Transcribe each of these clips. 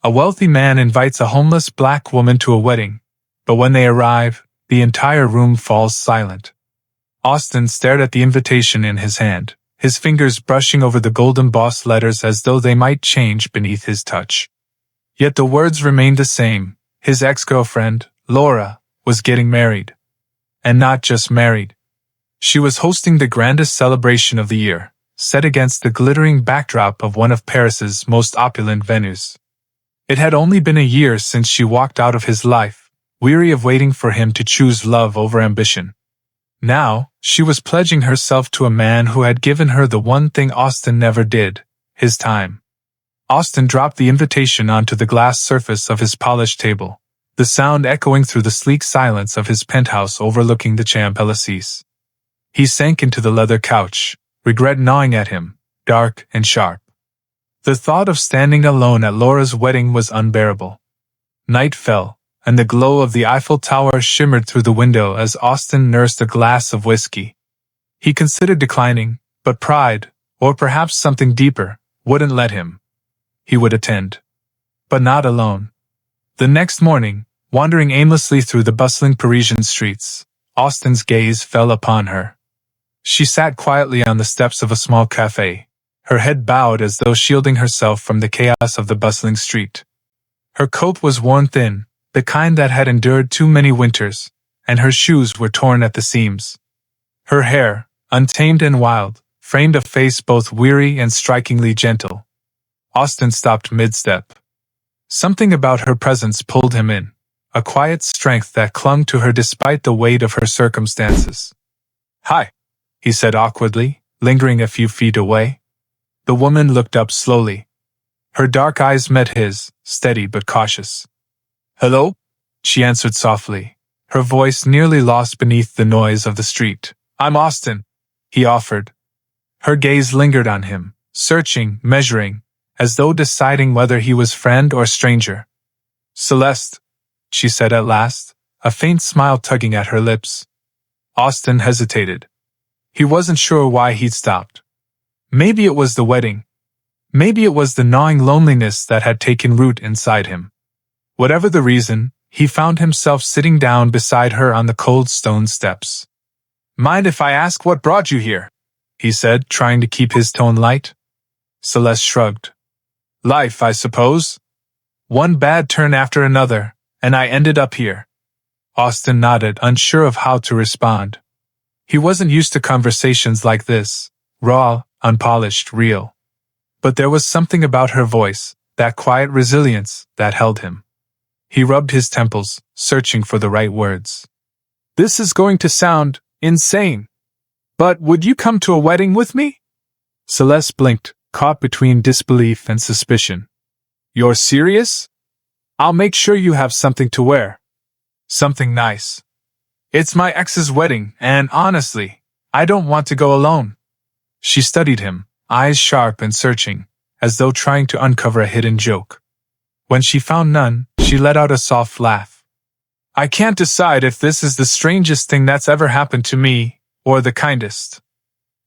A wealthy man invites a homeless black woman to a wedding, but when they arrive, the entire room falls silent. Austin stared at the invitation in his hand, his fingers brushing over the golden boss letters as though they might change beneath his touch. Yet the words remained the same. His ex-girlfriend, Laura, was getting married. And not just married. She was hosting the grandest celebration of the year, set against the glittering backdrop of one of Paris's most opulent venues. It had only been a year since she walked out of his life, weary of waiting for him to choose love over ambition. Now, she was pledging herself to a man who had given her the one thing Austin never did, his time. Austin dropped the invitation onto the glass surface of his polished table, the sound echoing through the sleek silence of his penthouse overlooking the Champs-Élysées. He sank into the leather couch, regret gnawing at him, dark and sharp. The thought of standing alone at Laura's wedding was unbearable. Night fell, and the glow of the Eiffel Tower shimmered through the window as Austin nursed a glass of whiskey. He considered declining, but pride, or perhaps something deeper, wouldn't let him. He would attend. But not alone. The next morning, wandering aimlessly through the bustling Parisian streets, Austin's gaze fell upon her. She sat quietly on the steps of a small cafe, her head bowed as though shielding herself from the chaos of the bustling street. Her coat was worn thin, the kind that had endured too many winters, and her shoes were torn at the seams. Her hair, untamed and wild, framed a face both weary and strikingly gentle. Austin stopped mid-step. Something about her presence pulled him in, a quiet strength that clung to her despite the weight of her circumstances. "Hi," he said awkwardly, lingering a few feet away. The woman looked up slowly. Her dark eyes met his, steady but cautious. "Hello?" she answered softly, her voice nearly lost beneath the noise of the street. "I'm Austin," he offered. Her gaze lingered on him, searching, measuring, as though deciding whether he was friend or stranger. "Celeste," she said at last, a faint smile tugging at her lips. Austin hesitated. He wasn't sure why he'd stopped. Maybe it was the wedding. Maybe it was the gnawing loneliness that had taken root inside him. Whatever the reason, he found himself sitting down beside her on the cold stone steps. "Mind if I ask what brought you here?" he said, trying to keep his tone light. Celeste shrugged. "Life, I suppose. One bad turn after another, and I ended up here." Austin nodded, unsure of how to respond. He wasn't used to conversations like this, raw, unpolished, real. But there was something about her voice, that quiet resilience, that held him. He rubbed his temples, searching for the right words. "This is going to sound insane. But would you come to a wedding with me?" Celeste blinked, caught between disbelief and suspicion. "You're serious? I'll make sure you have something to wear. Something nice. It's my ex's wedding, and honestly, I don't want to go alone." She studied him, eyes sharp and searching, as though trying to uncover a hidden joke. When she found none, she let out a soft laugh. "I can't decide if this is the strangest thing that's ever happened to me, or the kindest.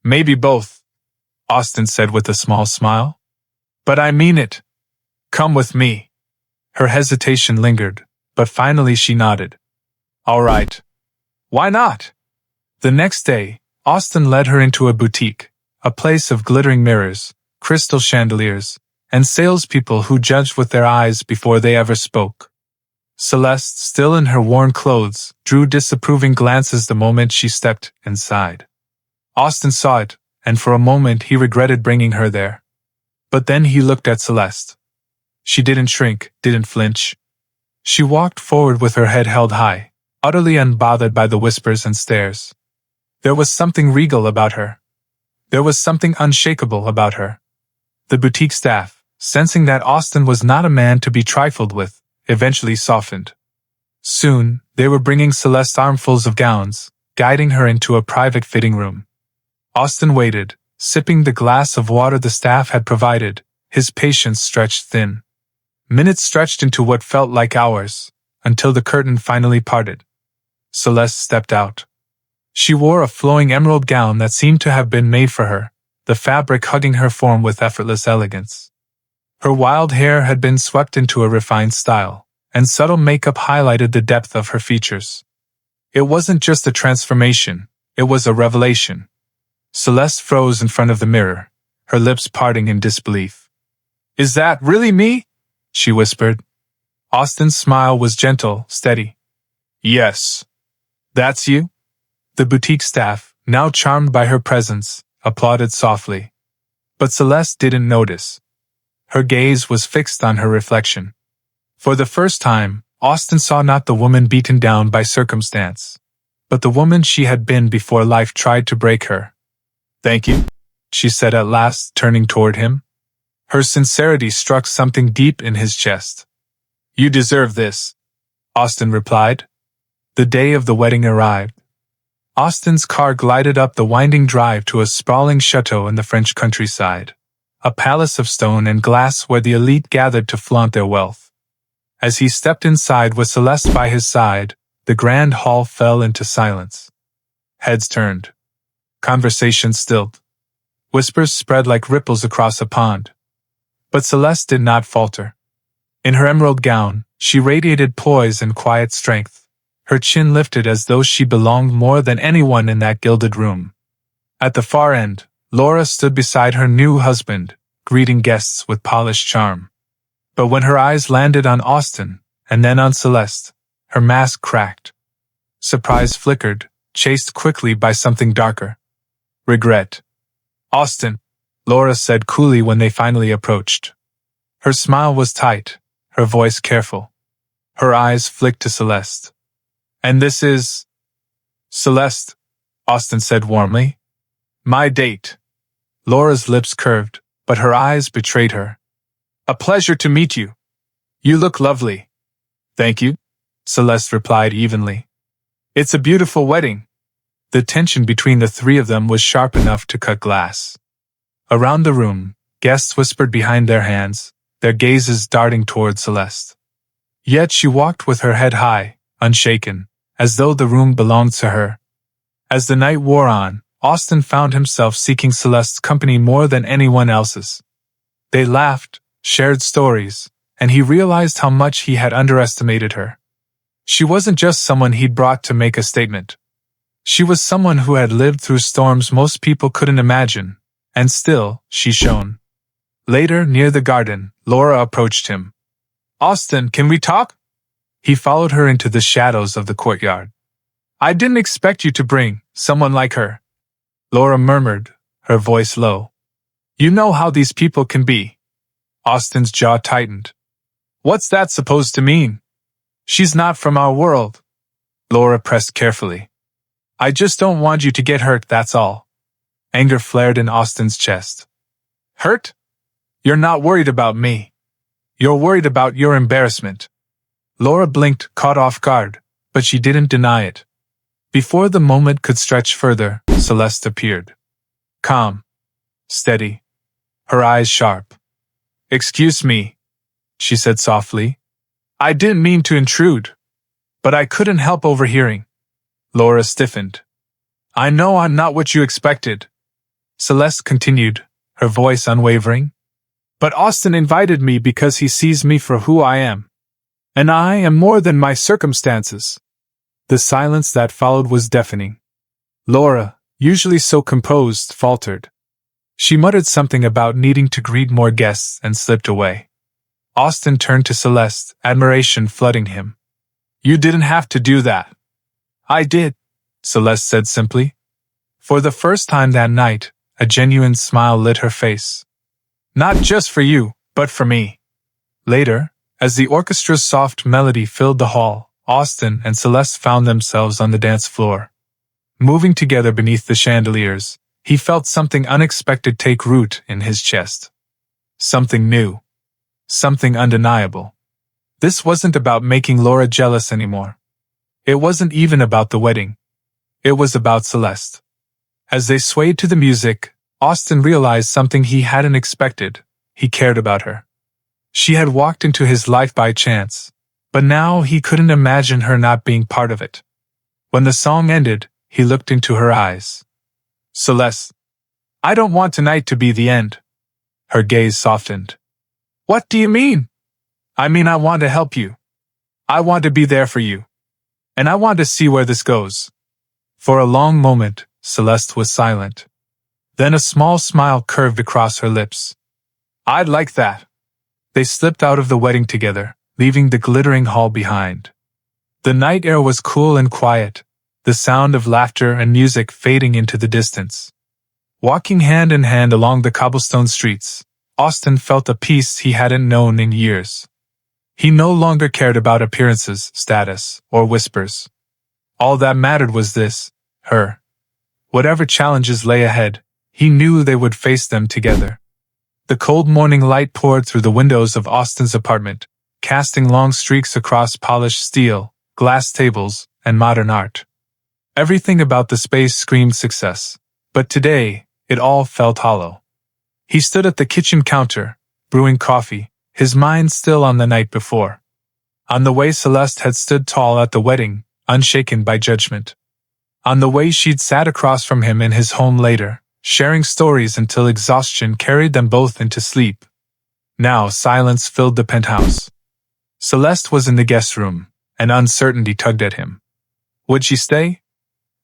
Maybe both," Austin said with a small smile. "But I mean it. Come with me." Her hesitation lingered, but finally she nodded. "All right. Why not?" The next day, Austin led her into a boutique, a place of glittering mirrors, crystal chandeliers, and salespeople who judged with their eyes before they ever spoke. Celeste, still in her worn clothes, drew disapproving glances the moment she stepped inside. Austin saw it, and for a moment he regretted bringing her there. But then he looked at Celeste. She didn't shrink, didn't flinch. She walked forward with her head held high, utterly unbothered by the whispers and stares. There was something regal about her. There was something unshakable about her. The boutique staff, sensing that Austin was not a man to be trifled with, eventually softened. Soon, they were bringing Celeste armfuls of gowns, guiding her into a private fitting room. Austin waited, sipping the glass of water the staff had provided, his patience stretched thin. Minutes stretched into what felt like hours, until the curtain finally parted. Celeste stepped out. She wore a flowing emerald gown that seemed to have been made for her, the fabric hugging her form with effortless elegance. Her wild hair had been swept into a refined style, and subtle makeup highlighted the depth of her features. It wasn't just a transformation, it was a revelation. Celeste froze in front of the mirror, her lips parting in disbelief. "Is that really me?" she whispered. Austin's smile was gentle, steady. "Yes. That's you?" The boutique staff, now charmed by her presence, applauded softly. But Celeste didn't notice. Her gaze was fixed on her reflection. For the first time, Austin saw not the woman beaten down by circumstance, but the woman she had been before life tried to break her. "Thank you," she said at last, turning toward him. Her sincerity struck something deep in his chest. "You deserve this," Austin replied. The day of the wedding arrived. Austin's car glided up the winding drive to a sprawling chateau in the French countryside, a palace of stone and glass where the elite gathered to flaunt their wealth. As he stepped inside with Celeste by his side, the grand hall fell into silence. Heads turned. Conversation stilled. Whispers spread like ripples across a pond. But Celeste did not falter. In her emerald gown, she radiated poise and quiet strength, her chin lifted as though she belonged more than anyone in that gilded room. At the far end, Laura stood beside her new husband, greeting guests with polished charm. But when her eyes landed on Austin, and then on Celeste, her mask cracked. Surprise flickered, chased quickly by something darker. Regret. "Austin," Laura said coolly when they finally approached. Her smile was tight, her voice careful. Her eyes flicked to Celeste. "And this is—" "Celeste," Austin said warmly. "My date." Laura's lips curved, but her eyes betrayed her. "A pleasure to meet you. You look lovely." "Thank you," Celeste replied evenly. "It's a beautiful wedding." The tension between the three of them was sharp enough to cut glass. Around the room, guests whispered behind their hands, their gazes darting toward Celeste. Yet she walked with her head high, unshaken, as though the room belonged to her. As the night wore on, Austin found himself seeking Celeste's company more than anyone else's. They laughed, shared stories, and he realized how much he had underestimated her. She wasn't just someone he'd brought to make a statement. She was someone who had lived through storms most people couldn't imagine, and still, she shone. Later, near the garden, Laura approached him. "Austin, can we talk?" He followed her into the shadows of the courtyard. "I didn't expect you to bring someone like her," Laura murmured, her voice low. "You know how these people can be." Austin's jaw tightened. "What's that supposed to mean?" "She's not from our world," Laura pressed carefully. "I just don't want you to get hurt, that's all." Anger flared in Austin's chest. "Hurt? You're not worried about me. You're worried about your embarrassment." Laura blinked, caught off guard, but she didn't deny it. Before the moment could stretch further, Celeste appeared. Calm. Steady. Her eyes sharp. "Excuse me," she said softly. "I didn't mean to intrude. But I couldn't help overhearing." Laura stiffened. "I know I'm not what you expected," Celeste continued, her voice unwavering. "But Austin invited me because he sees me for who I am. And I am more than my circumstances." The silence that followed was deafening. Laura, usually so composed, faltered. She muttered something about needing to greet more guests and slipped away. Austin turned to Celeste, admiration flooding him. "You didn't have to do that." "I did," Celeste said simply. For the first time that night, a genuine smile lit her face. "Not just for you, but for me." Later, as the orchestra's soft melody filled the hall, Austin and Celeste found themselves on the dance floor. Moving together beneath the chandeliers, he felt something unexpected take root in his chest. Something new. Something undeniable. This wasn't about making Laura jealous anymore. It wasn't even about the wedding. It was about Celeste. As they swayed to the music, Austin realized something he hadn't expected. He cared about her. She had walked into his life by chance, but now he couldn't imagine her not being part of it. When the song ended, he looked into her eyes. "Celeste, I don't want tonight to be the end." Her gaze softened. What do you mean? I mean, I want to help you. I want to be there for you. And I want to see where this goes. For a long moment, Celeste was silent. Then a small smile curved across her lips. I'd like that. They slipped out of the wedding together, leaving the glittering hall behind. The night air was cool and quiet, the sound of laughter and music fading into the distance. Walking hand in hand along the cobblestone streets, Austin felt a peace he hadn't known in years. He no longer cared about appearances, status, or whispers. All that mattered was this, her. Whatever challenges lay ahead, he knew they would face them together. The cold morning light poured through the windows of Austin's apartment, casting long streaks across polished steel, glass tables, and modern art. Everything about the space screamed success, but today, it all felt hollow. He stood at the kitchen counter, brewing coffee, his mind still on the night before. On the way Celeste had stood tall at the wedding, unshaken by judgment. On the way she'd sat across from him in his home later, sharing stories until exhaustion carried them both into sleep. Now silence filled the penthouse. Celeste was in the guest room, and uncertainty tugged at him. Would she stay?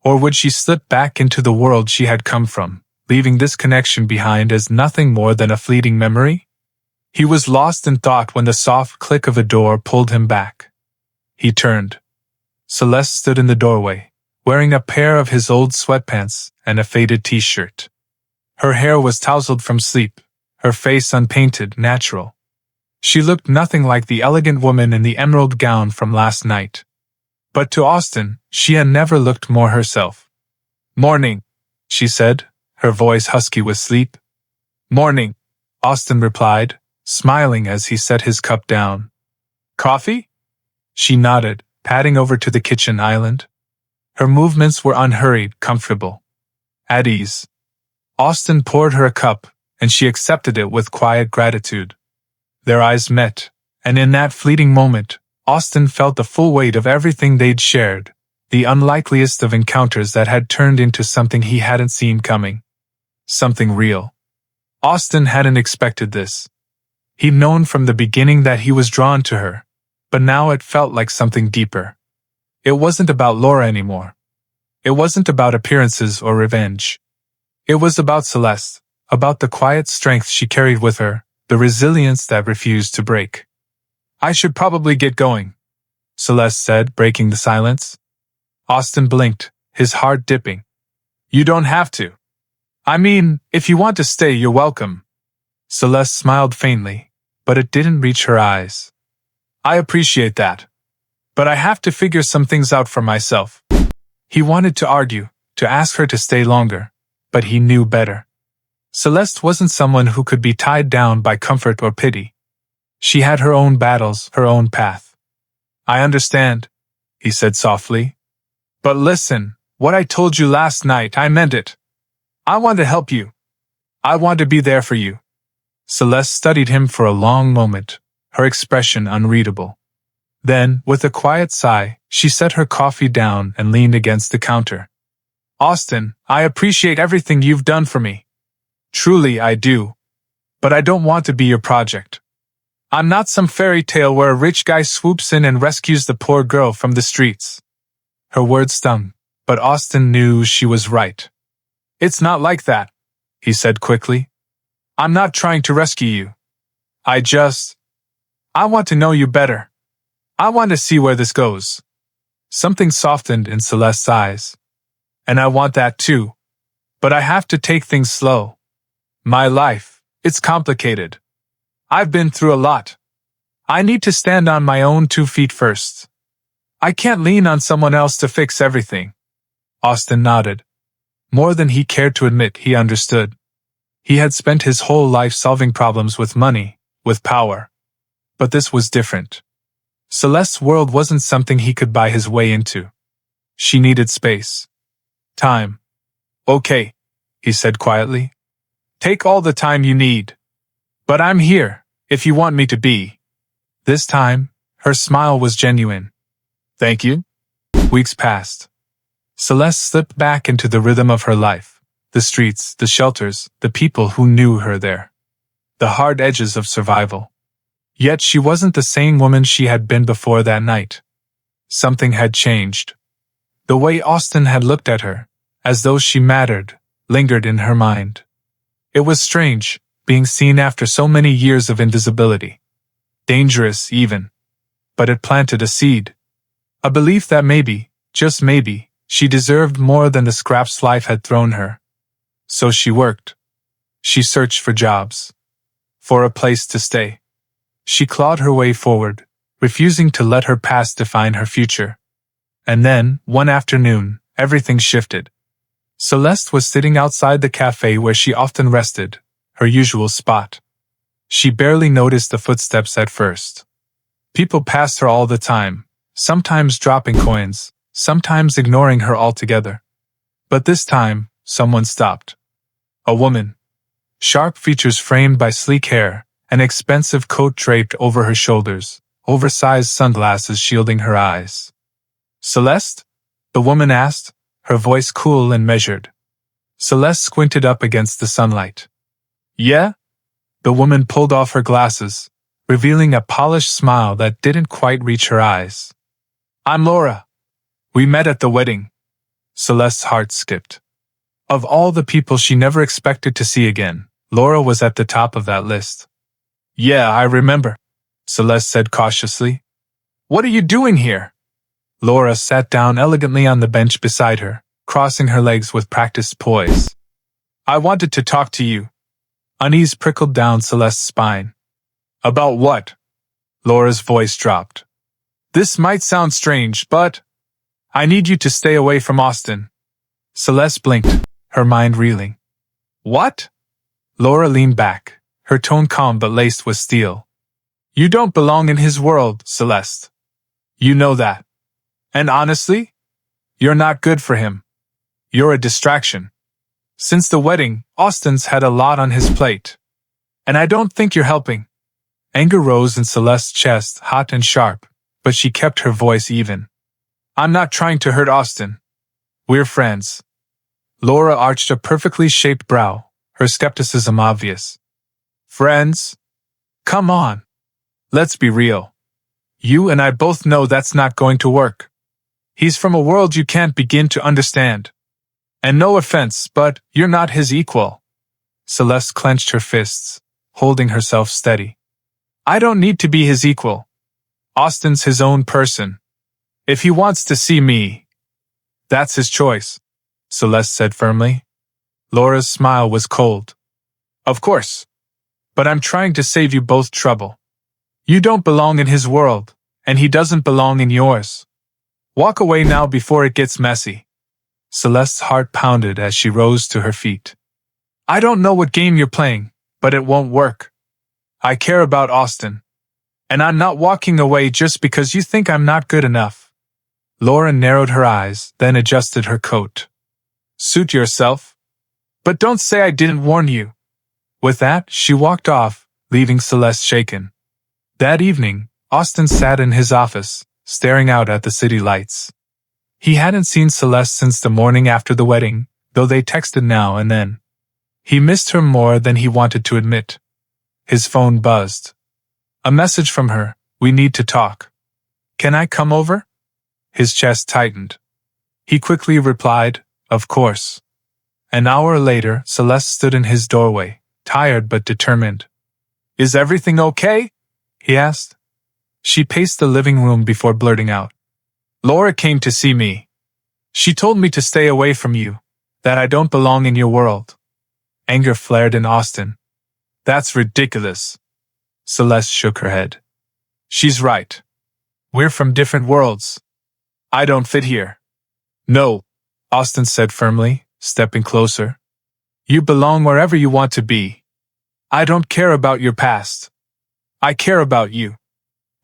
Or would she slip back into the world she had come from, leaving this connection behind as nothing more than a fleeting memory? He was lost in thought when the soft click of a door pulled him back. He turned. Celeste stood in the doorway, wearing a pair of his old sweatpants and a faded t-shirt. Her hair was tousled from sleep, her face unpainted, natural. She looked nothing like the elegant woman in the emerald gown from last night. But to Austin, she had never looked more herself. "Morning," she said, her voice husky with sleep. "Morning," Austin replied, smiling as he set his cup down. "Coffee?" She nodded, padding over to the kitchen island. Her movements were unhurried, comfortable. At ease. Austin poured her a cup, and she accepted it with quiet gratitude. Their eyes met, and in that fleeting moment, Austin felt the full weight of everything they'd shared, the unlikeliest of encounters that had turned into something he hadn't seen coming. Something real. Austin hadn't expected this. He'd known from the beginning that he was drawn to her, but now it felt like something deeper. It wasn't about Laura anymore. It wasn't about appearances or revenge. It was about Celeste, about the quiet strength she carried with her, the resilience that refused to break. "I should probably get going," Celeste said, breaking the silence. Austin blinked, his heart dipping. "You don't have to. I mean, if you want to stay, you're welcome." Celeste smiled faintly, but it didn't reach her eyes. "I appreciate that. But I have to figure some things out for myself." He wanted to argue, to ask her to stay longer, but he knew better. Celeste wasn't someone who could be tied down by comfort or pity. She had her own battles, her own path. "I understand," he said softly. "But listen, what I told you last night, I meant it. I want to help you. I want to be there for you." Celeste studied him for a long moment, her expression unreadable. Then, with a quiet sigh, she set her coffee down and leaned against the counter. "Austin, I appreciate everything you've done for me. Truly, I do. But I don't want to be your project. I'm not some fairy tale where a rich guy swoops in and rescues the poor girl from the streets." Her words stung, but Austin knew she was right. "It's not like that," he said quickly. "I'm not trying to rescue you. I want to know you better. I want to see where this goes." Something softened in Celeste's eyes. "And I want that too. But I have to take things slow. My life, it's complicated. I've been through a lot. I need to stand on my own 2 feet first. I can't lean on someone else to fix everything." Austin nodded. More than he cared to admit, he understood. He had spent his whole life solving problems with money, with power. But this was different. Celeste's world wasn't something he could buy his way into. She needed space. Time. "Okay," he said quietly. "Take all the time you need. But I'm here, if you want me to be." This time, her smile was genuine. "Thank you." Weeks passed. Celeste slipped back into the rhythm of her life. The streets, the shelters, the people who knew her there. The hard edges of survival. Yet she wasn't the same woman she had been before that night. Something had changed. The way Austin had looked at her, as though she mattered, lingered in her mind. It was strange, being seen after so many years of invisibility. Dangerous, even. But it planted a seed. A belief that maybe, just maybe, she deserved more than the scraps life had thrown her. So she worked. She searched for jobs. For a place to stay. She clawed her way forward, refusing to let her past define her future. And then, one afternoon, everything shifted. Celeste was sitting outside the cafe where she often rested, her usual spot. She barely noticed the footsteps at first. People passed her all the time, sometimes dropping coins, sometimes ignoring her altogether. But this time, someone stopped. A woman. Sharp features framed by sleek hair, an expensive coat draped over her shoulders, oversized sunglasses shielding her eyes. "Celeste?" the woman asked, her voice cool and measured. Celeste squinted up against the sunlight. "Yeah?" The woman pulled off her glasses, revealing a polished smile that didn't quite reach her eyes. "I'm Laura. We met at the wedding." Celeste's heart skipped. Of all the people she never expected to see again, Laura was at the top of that list. "Yeah, I remember," Celeste said cautiously. "What are you doing here?" Laura sat down elegantly on the bench beside her, crossing her legs with practiced poise. "I wanted to talk to you." Unease prickled down Celeste's spine. "About what?" Laura's voice dropped. "This might sound strange, but I need you to stay away from Austin." Celeste blinked, her mind reeling. "What?" Laura leaned back, her tone calm but laced with steel. "You don't belong in his world, Celeste. You know that. And honestly, you're not good for him. You're a distraction. Since the wedding, Austin's had a lot on his plate. And I don't think you're helping." Anger rose in Celeste's chest, hot and sharp, but she kept her voice even. "I'm not trying to hurt Austin. We're friends." Laura arched a perfectly shaped brow, her skepticism obvious. "Friends? Come on. Let's be real. You and I both know that's not going to work. He's from a world you can't begin to understand. And no offense, but you're not his equal." Celeste clenched her fists, holding herself steady. "I don't need to be his equal. Austin's his own person. If he wants to see me, that's his choice," Celeste said firmly. Laura's smile was cold. "Of course. But I'm trying to save you both trouble. You don't belong in his world, and he doesn't belong in yours. Walk away now before it gets messy." Celeste's heart pounded as she rose to her feet. "I don't know what game you're playing, but it won't work. I care about Austin. And I'm not walking away just because you think I'm not good enough." Laura narrowed her eyes, then adjusted her coat. "Suit yourself. But don't say I didn't warn you." With that, she walked off, leaving Celeste shaken. That evening, Austin sat in his office, staring out at the city lights. He hadn't seen Celeste since the morning after the wedding, though they texted now and then. He missed her more than he wanted to admit. His phone buzzed. A message from her, "We need to talk. Can I come over?" His chest tightened. He quickly replied, "Of course." An hour later, Celeste stood in his doorway, tired but determined. "Is everything okay?" he asked. She paced the living room before blurting out. "Laura came to see me. She told me to stay away from you, that I don't belong in your world." Anger flared in Austin. "That's ridiculous." Celeste shook her head. "She's right. We're from different worlds. I don't fit here." "No," Austin said firmly, stepping closer. "You belong wherever you want to be. I don't care about your past. I care about you."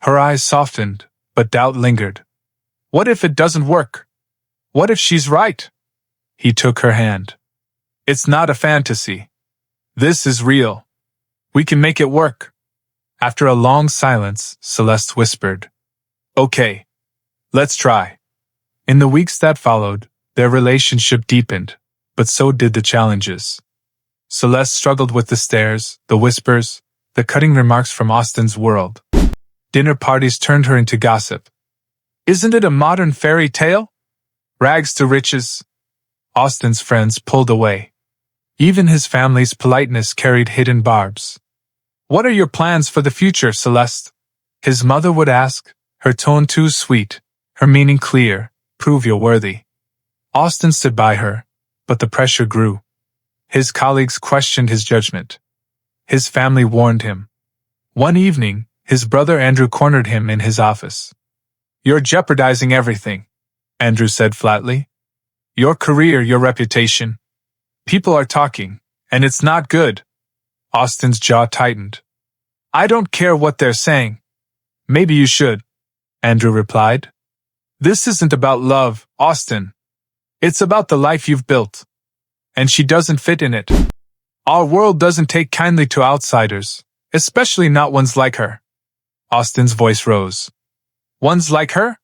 Her eyes softened, but doubt lingered. What if it doesn't work? What if she's right? He took her hand. "It's not a fantasy. This is real. We can make it work." After a long silence, Celeste whispered, "Okay, let's try." In the weeks that followed, their relationship deepened, but so did the challenges. Celeste struggled with the stares, the whispers, the cutting remarks from Austen's world. Dinner parties turned her into gossip. Isn't it a modern fairy tale? Rags to riches. Austen's friends pulled away. Even his family's politeness carried hidden barbs. What are your plans for the future, Celeste? His mother would ask, her tone too sweet, her meaning clear. Prove you're worthy. Austen stood by her, but the pressure grew. His colleagues questioned his judgment. His family warned him. One evening, his brother Andrew cornered him in his office. You're jeopardizing everything, Andrew said flatly. Your career, your reputation. People are talking, and it's not good. Austen's jaw tightened. I don't care what they're saying. Maybe you should, Andrew replied. This isn't about love, Austen. It's about the life you've built. And she doesn't fit in it. Our world doesn't take kindly to outsiders, especially not ones like her. Austen's voice rose. Ones like her?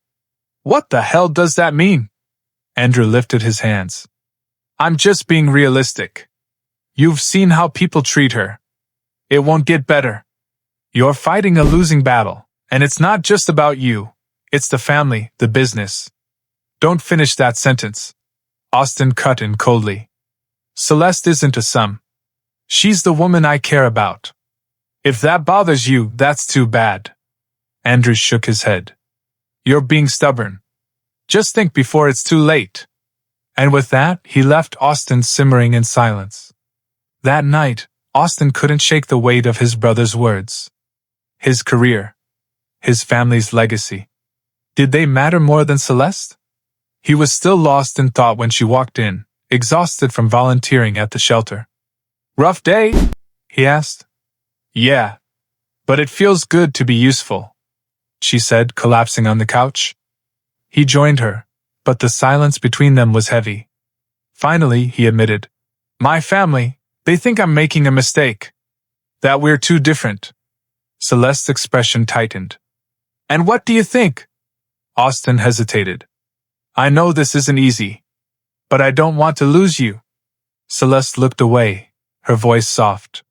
What the hell does that mean? Andrew lifted his hands. I'm just being realistic. You've seen how people treat her. It won't get better. You're fighting a losing battle, and it's not just about you. It's the family, the business. Don't finish that sentence. Austen cut in coldly. Celeste isn't a sum. She's the woman I care about. If that bothers you, that's too bad. Andrew shook his head. You're being stubborn. Just think before it's too late. And with that, he left Austen simmering in silence. That night, Austen couldn't shake the weight of his brother's words. His career. His family's legacy. Did they matter more than Celeste? He was still lost in thought when she walked in, exhausted from volunteering at the shelter. Rough day? He asked. Yeah. But it feels good to be useful, she said, collapsing on the couch. He joined her, but the silence between them was heavy. Finally, he admitted, My family, they think I'm making a mistake. That we're too different. Celeste's expression tightened. And what do you think? Austen hesitated. I know this isn't easy, but I don't want to lose you. Celeste looked away, her voice soft.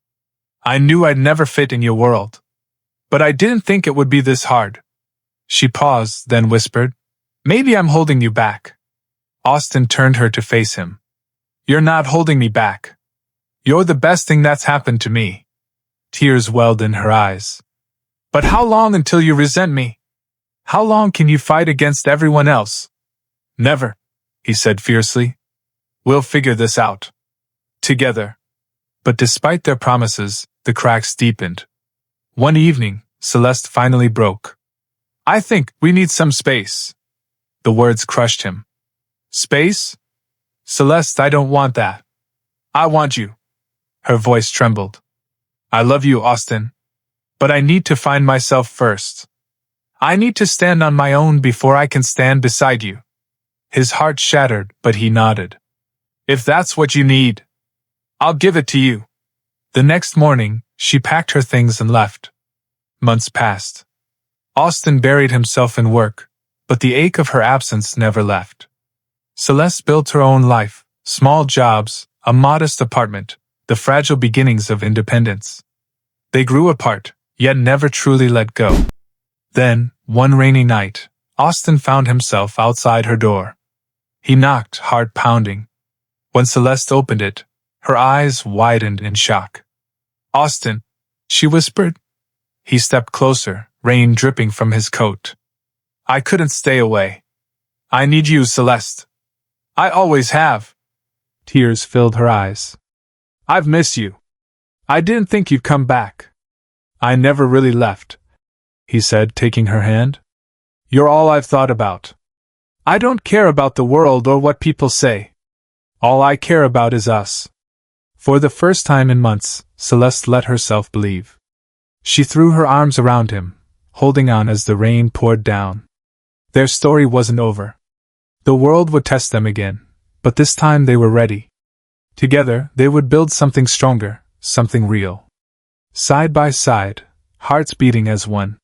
I knew I'd never fit in your world, but I didn't think it would be this hard. She paused, then whispered, Maybe I'm holding you back. Austen turned her to face him. You're not holding me back. You're the best thing that's happened to me. Tears welled in her eyes. But how long until you resent me? How long can you fight against everyone else? Never, he said fiercely. We'll figure this out. Together. But despite their promises, the cracks deepened. One evening, Celeste finally broke. I think we need some space. The words crushed him. Space? Celeste, I don't want that. I want you. Her voice trembled. I love you, Austen. But I need to find myself first. I need to stand on my own before I can stand beside you. His heart shattered, but he nodded. If that's what you need, I'll give it to you. The next morning, she packed her things and left. Months passed. Austen buried himself in work, but the ache of her absence never left. Celeste built her own life, small jobs, a modest apartment, the fragile beginnings of independence. They grew apart, yet never truly let go. Then, one rainy night, Austen found himself outside her door. He knocked, heart pounding. When Celeste opened it, her eyes widened in shock. Austen, she whispered. He stepped closer, rain dripping from his coat. I couldn't stay away. I need you, Celeste. I always have. Tears filled her eyes. I've missed you. I didn't think you'd come back. I never really left, he said, taking her hand. You're all I've thought about. I don't care about the world or what people say. All I care about is us. For the first time in months, Celeste let herself believe. She threw her arms around him, holding on as the rain poured down. Their story wasn't over. The world would test them again, but this time they were ready. Together, they would build something stronger, something real. Side by side, hearts beating as one.